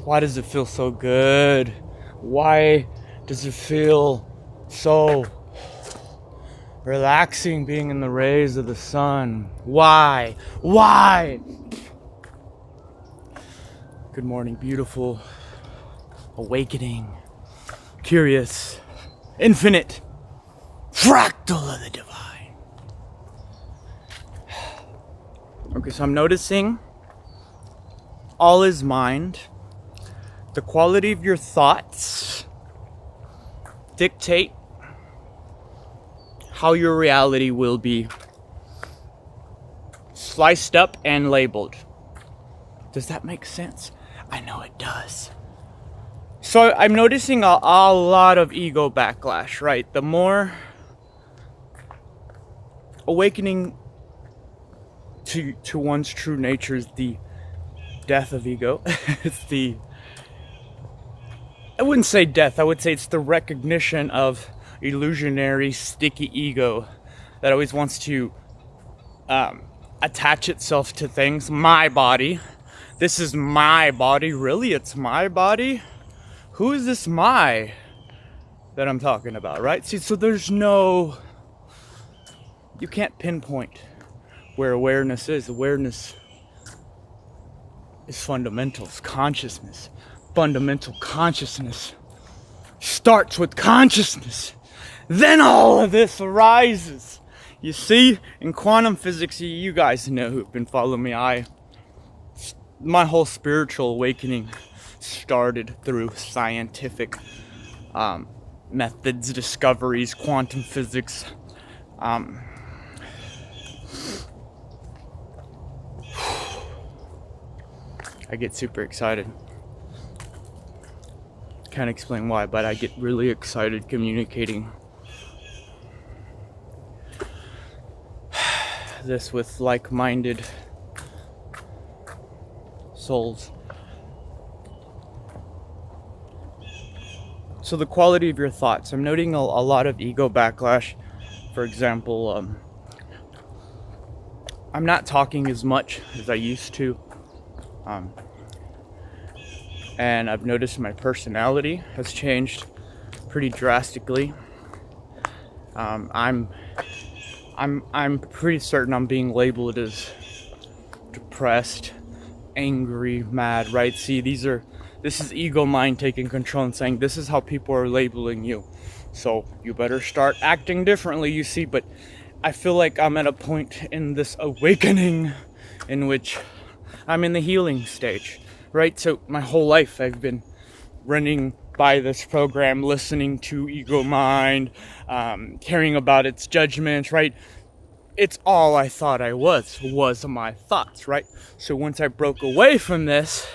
Why does it feel so good? Why does it feel so relaxing being in the rays of the sun? Why? Why? Good morning, beautiful, awakening, curious, infinite, fractal of the divine. Okay, so I'm noticing all is mind. The quality of your thoughts dictate how your reality will be sliced up and labeled. Does that make sense? I know it does. So I'm noticing a lot of ego backlash, right? The more awakening to one's true nature is the death of ego. It's the, I wouldn't say death, I would say it's the recognition of illusionary, sticky ego that always wants to attach itself to things. My body. This is my body. Really? It's my body? Who is this my that I'm talking about, right? See, so there's no, you can't pinpoint where awareness is. Awareness is fundamentals. Consciousness. Fundamental consciousness starts with consciousness. Then all of this arises. You see, in quantum physics, you guys know who've been following me. My whole spiritual awakening started through scientific methods, discoveries, quantum physics. I get super excited. Can't explain why, but I get really excited communicating this with like-minded souls. So the quality of your thoughts. I'm noting a lot of ego backlash. For example, I'm not talking as much as I used to. And I've noticed my personality has changed pretty drastically. I'm pretty certain I'm being labeled as depressed, angry, mad, right? See, this is ego mind taking control and saying this is how people are labeling you. So you better start acting differently, you see. But I feel like I'm at a point in this awakening in which I'm in the healing stage, right? So my whole life I've been running by this program, listening to ego mind, caring about its judgments, right? It's all I thought I was my thoughts, right? So once I broke away from this,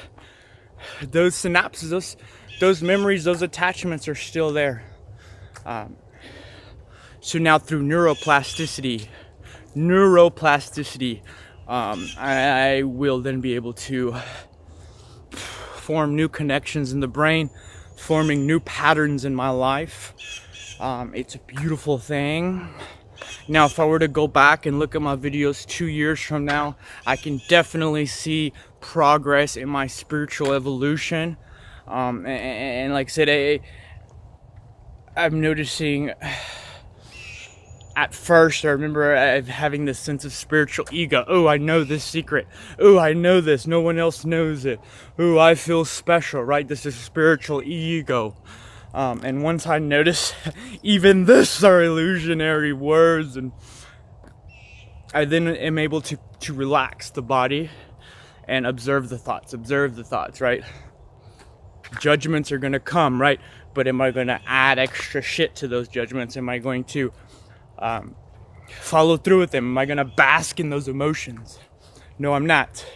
those synapses, those memories, those attachments are still there. So now through neuroplasticity, I will then be able to form new connections in the brain, forming new patterns in my life. It's a beautiful thing. Now, if I were to go back and look at my videos 2 years from now, I can definitely see progress in my spiritual evolution. And like I said, I'm noticing. At first, I remember having this sense of spiritual ego. Oh, I know this secret. Oh, I know this. No one else knows it. Oh, I feel special, right? This is spiritual ego. And once I notice, even this are illusionary words, and I then am able to relax the body and observe the thoughts, right? Judgments are going to come, right? But am I going to add extra shit to those judgments? Am I going to follow through with them? Am I gonna bask in those emotions? No, I'm not.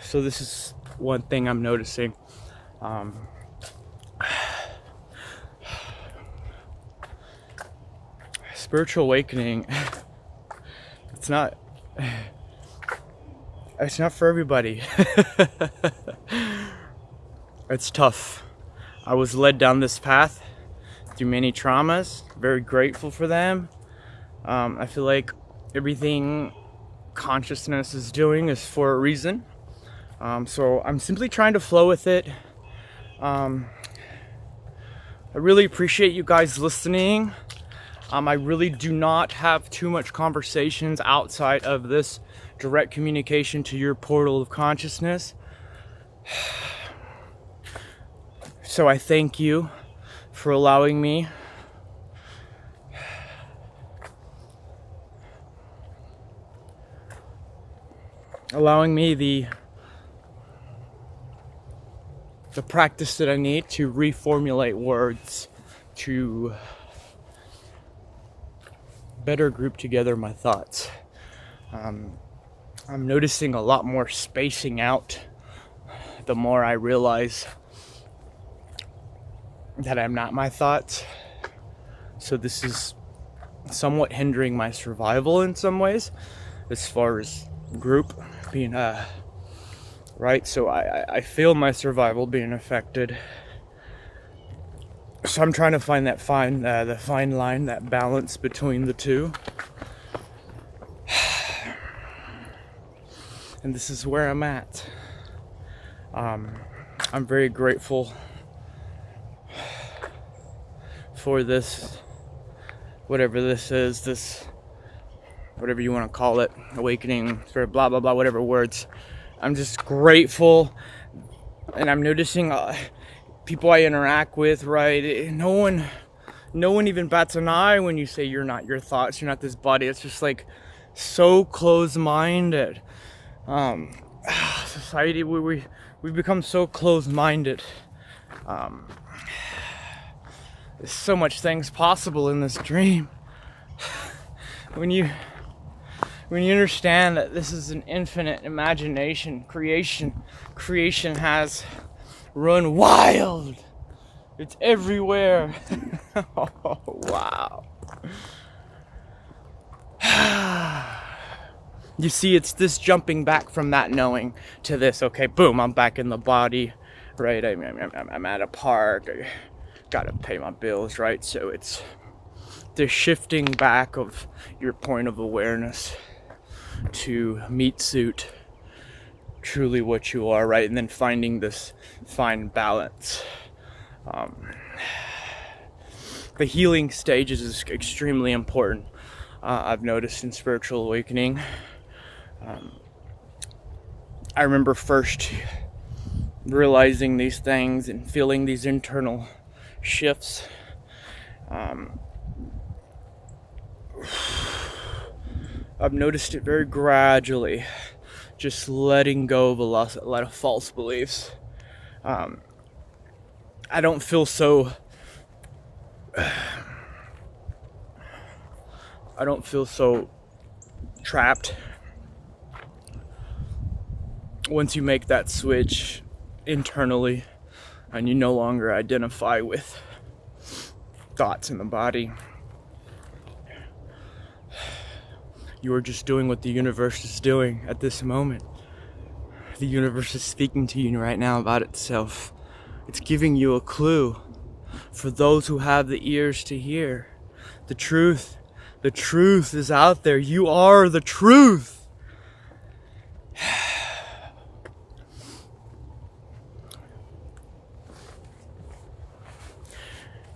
So this is one thing I'm noticing. Spiritual awakening, it's not for everybody. It's tough. I was led down this path through many traumas. Very grateful for them. I feel like everything consciousness is doing is for a reason. So I'm simply trying to flow with it. I really appreciate you guys listening. I really do not have too much conversations outside of this direct communication to your portal of consciousness. So I thank you for allowing me the practice that I need to reformulate words, to better group together my thoughts. I'm noticing a lot more spacing out the more I realize that I'm not my thoughts. So this is somewhat hindering my survival in some ways, as far as group being right. So I feel my survival being affected. So I'm trying to find that the fine line, that balance between the two. And this is where I'm at. I'm very grateful for this, whatever this is, this, whatever you want to call it, awakening, sort of blah, blah, blah, whatever words. I'm just grateful. And I'm noticing people I interact with, right? No one even bats an eye when you say you're not your thoughts, you're not this body. It's just like so close-minded. Society, we've become so close-minded. There's so much things possible in this dream. When you understand that this is an infinite imagination, creation has run wild. It's everywhere. Oh, wow. You see, it's this jumping back from that knowing to this. Okay, boom, I'm back in the body, right? I'm at a park. I gotta pay my bills, right? So it's the shifting back of your point of awareness to meet suit truly what you are, right? And then finding this fine balance. The healing stages is extremely important. I've noticed in spiritual awakening. I remember first realizing these things and feeling these internal shifts. I've noticed it very gradually, just letting go of a lot of false beliefs. I don't feel so trapped once you make that switch internally and you no longer identify with thoughts in the body. You are just doing what the universe is doing at this moment. The universe is speaking to you right now about itself. It's giving you a clue for those who have the ears to hear. The truth is out there. You are the truth.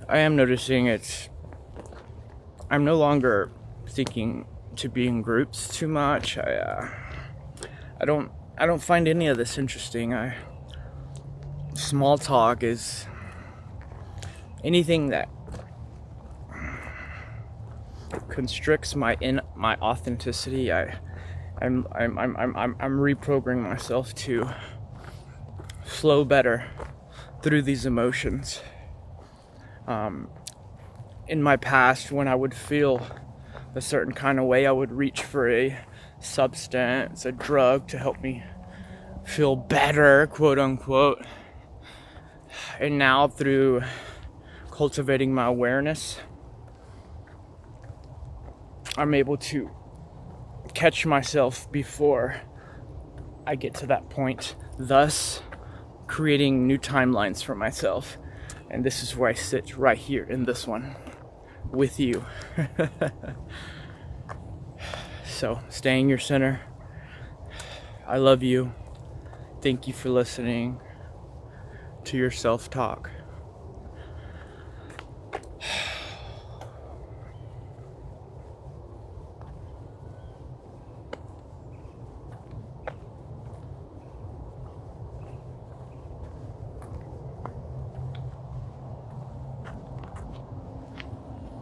I am noticing I'm no longer seeking to be in groups too much. I don't find any of this interesting. Small talk is anything that constricts my authenticity. I'm reprogramming myself to flow better through these emotions. In my past, when I would feel a certain kind of way, I would reach for a substance, a drug to help me feel better, quote unquote. And now, through cultivating my awareness, I'm able to catch myself before I get to that point, thus creating new timelines for myself. And this is where I sit, right here in this one with you. So stay in your center. I love you. Thank you for listening to your self talk.